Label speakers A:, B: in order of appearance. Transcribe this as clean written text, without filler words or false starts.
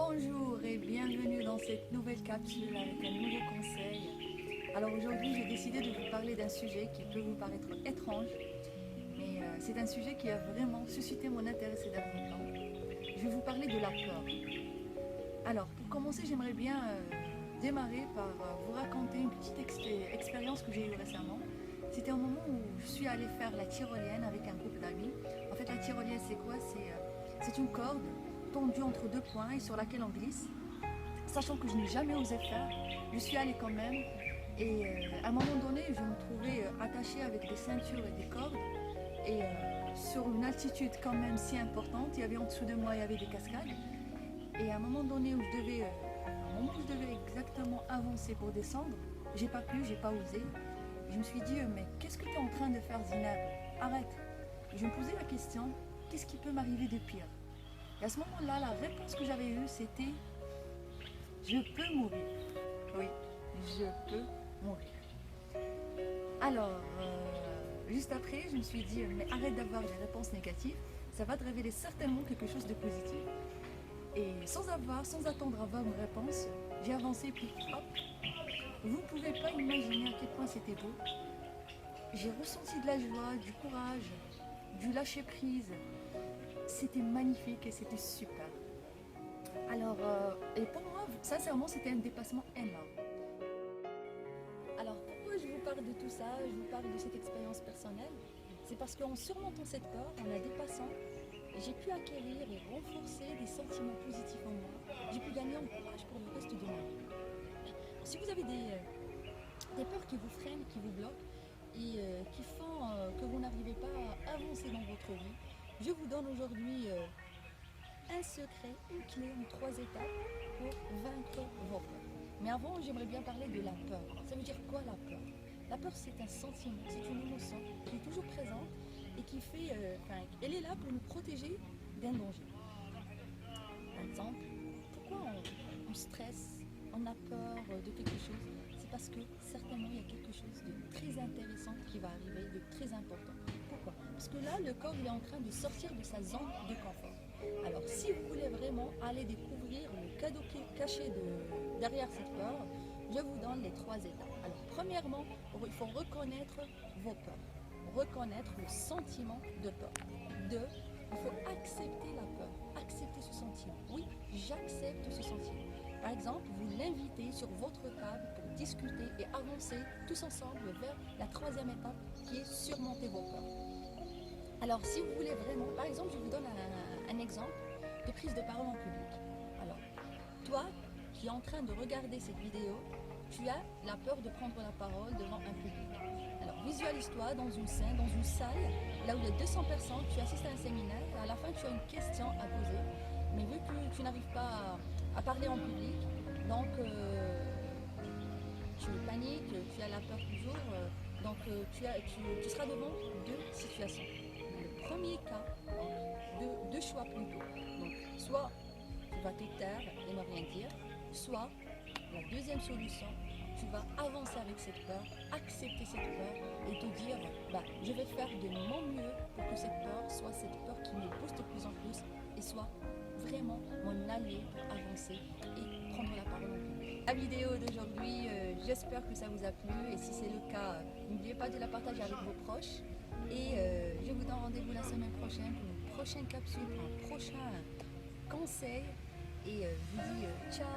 A: Bonjour et bienvenue dans cette nouvelle capsule avec un nouveau conseil. Alors aujourd'hui j'ai décidé de vous parler d'un sujet qui peut vous paraître étrange, mais c'est un sujet qui a vraiment suscité mon intérêt ces derniers temps. Je vais vous parler de la peur. Alors pour commencer j'aimerais bien démarrer par vous raconter une petite expérience que j'ai eue récemment. C'était un moment où je suis allée faire la tyrolienne avec un groupe d'amis. En fait la tyrolienne c'est quoi? C'est une corde tendue entre deux points et sur laquelle on glisse. Sachant que je n'ai jamais osé faire, je suis allée quand même. Et à un moment donné, je me trouvais attachée avec des ceintures et des cordes. Et sur une altitude quand même si importante, il y avait en dessous de moi, il y avait des cascades. Et à un moment donné où au moment où je devais exactement avancer pour descendre, j'ai pas pu, j'ai pas osé. Je me suis dit, mais qu'est-ce que tu es en train de faire, Zineb? Arrête. Et je me posais la question, qu'est-ce qui peut m'arriver de pire? Et à ce moment-là, la réponse que j'avais eue, c'était je peux mourir. Oui, je peux mourir. Alors, juste après, je me suis dit mais arrête d'avoir des réponses négatives, ça va te révéler certainement quelque chose de positif. Et sans attendre à avoir une réponse, j'ai avancé puis hop. Vous ne pouvez pas imaginer à quel point c'était beau. J'ai ressenti de la joie, du courage, du lâcher prise. C'était magnifique et c'était super. Alors, et pour moi, sincèrement, c'était un dépassement énorme. Alors, pourquoi je vous parle de tout ça, je vous parle de cette expérience personnelle? C'est parce qu'en surmontant cette peur, en la dépassant, j'ai pu acquérir et renforcer des sentiments positifs en moi. J'ai pu gagner en courage pour le reste de ma vie. Alors, si vous avez des peurs qui vous freinent, qui vous bloquent et qui font que vous n'arrivez pas à avancer dans votre vie, je vous donne aujourd'hui un secret, une clé en 3 étapes pour vaincre vos peurs. Mais avant, j'aimerais bien parler de la peur. Ça veut dire quoi la peur? La peur, c'est un sentiment, c'est une émotion qui est toujours présente et qui fait, elle est là pour nous protéger d'un danger. Par exemple, pourquoi on stresse, on a peur de quelque chose? C'est parce que certainement il y a quelque chose de très intéressant qui va arriver, de très important. Pourquoi? Parce que là, le corps il est en train de sortir de sa zone de confort. Alors, si vous voulez vraiment aller découvrir le cadeau caché derrière cette peur, je vous donne les 3 étapes. Alors, premièrement, il faut reconnaître vos peurs, reconnaître le sentiment de peur. 2, il faut accepter la peur, accepter ce sentiment. Oui, j'accepte ce sentiment. Par exemple, vous l'invitez sur votre table pour discuter et avancer tous ensemble vers la 3e étape qui est surmonter vos peurs. Alors, si vous voulez vraiment, par exemple, je vous donne un exemple de prise de parole en public. Alors, toi qui es en train de regarder cette vidéo, tu as la peur de prendre la parole devant un public. Alors, visualise-toi dans une scène, dans une salle, là où il y a 200 personnes, tu assistes à un séminaire, et à la fin, tu as une question à poser. Mais vu que tu n'arrives pas à parler en public, donc tu paniques, tu as la peur toujours, donc tu seras devant 2 situations. Le premier cas, donc, deux choix plutôt. Donc, soit tu vas te taire et ne rien dire, soit la 2e solution, tu vas avancer avec cette peur, accepter cette peur et te dire je vais faire de mon mieux pour que cette peur soit cette peur qui me booste de plus en plus et soit vraiment mon allié pour avancer et prendre la parole en public. La vidéo d'aujourd'hui, j'espère que ça vous a plu et si c'est le cas, n'oubliez pas de la partager avec vos proches et je vous donne rendez-vous la semaine prochaine pour une prochaine capsule, pour un prochain conseil et je vous dis ciao.